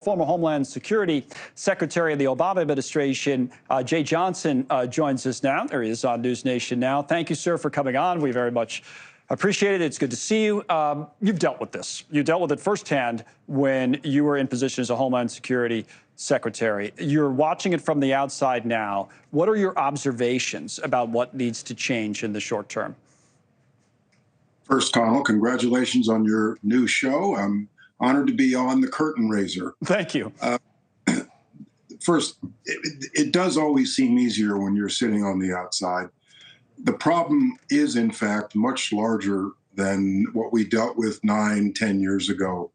Former Homeland Security Secretary of the Obama administration, Jay Johnson, joins us now. There he is on NewsNation Now. Thank you, sir, for coming on. We very much appreciate it. It's good to see you. You've dealt with this. You dealt with it firsthand when you were in position as a Homeland Security Secretary. You're watching it from the outside now. What are your observations about what needs to change in the short term? First, Connell, congratulations on your new show. I'm honored to be on The Curtain Raiser. Thank you. First, it does always seem easier when you're sitting on the outside. The problem is, in fact, much larger than what we dealt with 9-10 years ago.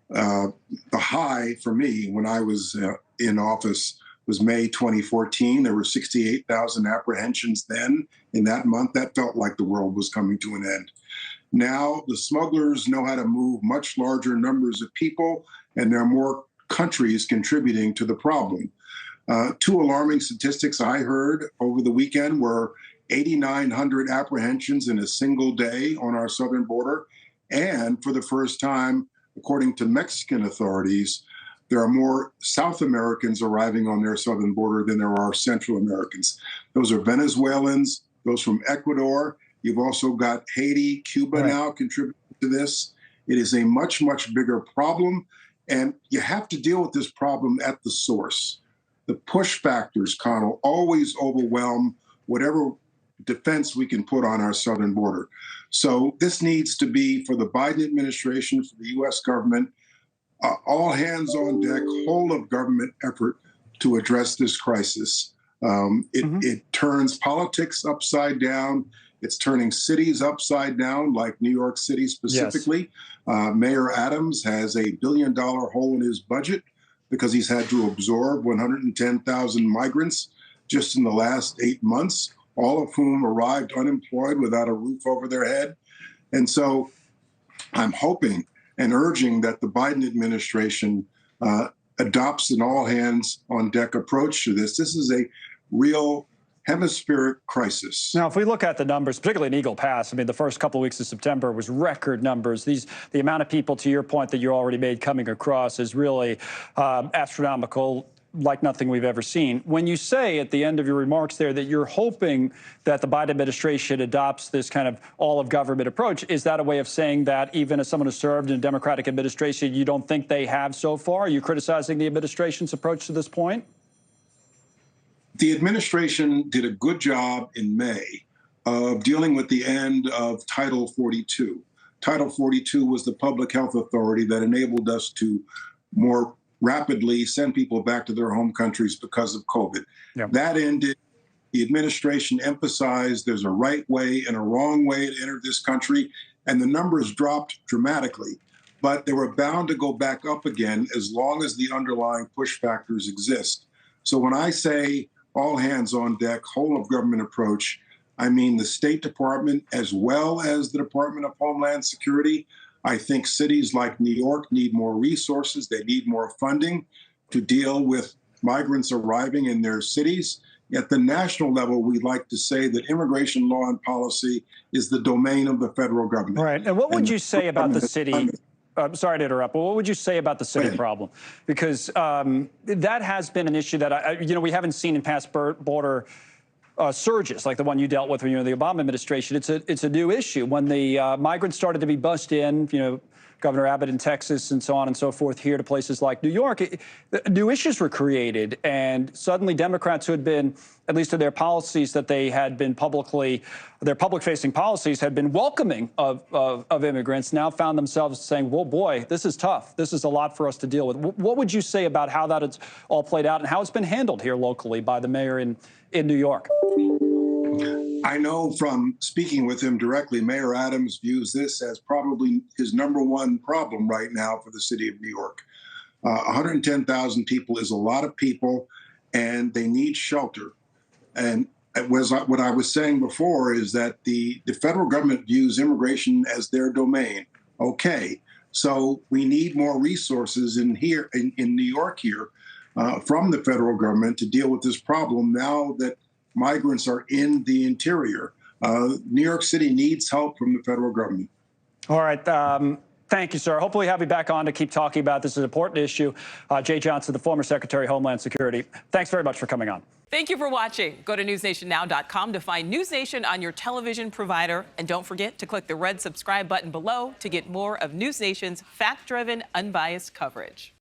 The high for me when I was in office was May 2014. There were 68,000 apprehensions then in that month. That felt like the world was coming to an end. Now, the smugglers know how to move much larger numbers of people, and there are more countries contributing to the problem. Two alarming statistics I heard over the weekend were 8,900 apprehensions in a single day on our southern border. And for the first time, according to Mexican authorities, there are more South Americans arriving on their southern border than there are Central Americans. Those are Venezuelans, those from Ecuador. You've also got Haiti, Cuba now contributing to this. It is a much, much bigger problem. And you have to deal with this problem at the source. The push factors, Connell, always overwhelm whatever defense we can put on our southern border. So this needs to be, for the Biden administration, for the U.S. government, all hands on deck, whole of government effort to address this crisis. It turns politics upside down. It's turning cities upside down, like New York City specifically. Yes. Mayor Adams has $1 billion hole in his budget because he's had to absorb 110,000 migrants just in the last 8 months, all of whom arrived unemployed without a roof over their head. And so I'm hoping and urging that the Biden administration adopts an all-hands-on-deck approach to this. This is a real hemispheric crisis. Now, if we look at the numbers, particularly in Eagle Pass, I mean, the first couple of weeks of September was record numbers. The amount of people, to your point that you already made, coming across is really astronomical, like nothing we've ever seen. When you say at the end of your remarks there that you're hoping that the Biden administration adopts this kind of all-of-government approach, is that a way of saying that even as someone who served in a Democratic administration, you don't think they have so far? Are you criticizing the administration's approach to this point? The administration did a good job in May of dealing with the end of Title 42. Title 42 was the public health authority that enabled us to more rapidly send people back to their home countries because of COVID. Yep. That ended. The administration emphasized there's a right way and a wrong way to enter this country, and the numbers dropped dramatically. But they were bound to go back up again as long as the underlying push factors exist. So when I say all hands on deck, whole of government approach, I mean the State Department as well as the Department of Homeland Security. I think cities like New York need more resources. They need more funding to deal with migrants arriving in their cities. At the national level, we like to say that immigration law and policy is the domain of the federal government. Right. And what would you say about the city? Sorry to interrupt, but what would you say about the city problem? Because that has been an issue that, we haven't seen in past border surges like the one you dealt with when you were in the Obama administration. It's a new issue. When the migrants started to be bussed in, Governor Abbott in Texas and so on and so forth here to places like New York, new issues were created. And suddenly Democrats who had been, at least in their policies that they had been their public-facing policies had been welcoming of immigrants, now found themselves saying, well, boy, this is tough. This is a lot for us to deal with. What would you say about how that has all played out and how it's been handled here locally by the mayor in New York? I know from speaking with him directly, Mayor Adams views this as probably his number one problem right now for the city of New York. 110,000 people is a lot of people, and they need shelter. And what I was saying before is that the federal government views immigration as their domain. Okay, so we need more resources in New York here from the federal government to deal with this problem now that migrants are in the interior. New York City needs help from the federal government. All right. Thank you, sir. Hopefully have you back on to keep talking about this important issue. Jay Johnson, the former Secretary of Homeland Security. Thanks very much for coming on. Thank you for watching. Go to newsnationnow.com to find News Nation on your television provider. And don't forget to click the red subscribe button below to get more of News Nation's fact-driven, unbiased coverage.